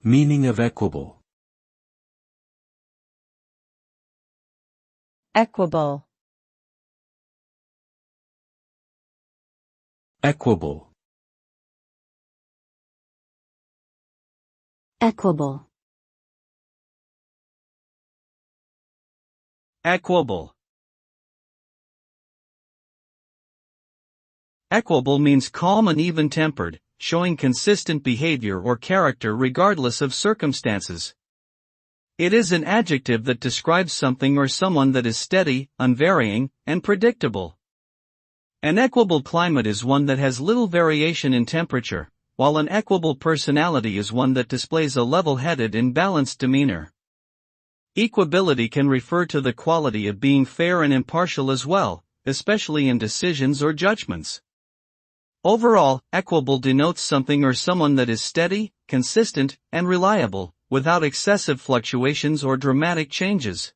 Meaning of equable. Equable. Equable. Equable. Equable. Equable means calm and even-tempered, showing consistent behavior or character regardless of circumstances. It is an adjective that describes something or someone that is steady, unvarying, and predictable. An equable climate is one that has little variation in temperature, while an equable personality is one that displays a level-headed and balanced demeanor. Equability can refer to the quality of being fair and impartial as well, especially in decisions or judgments. Overall, equable denotes something or someone that is steady, consistent, and reliable, without excessive fluctuations or dramatic changes.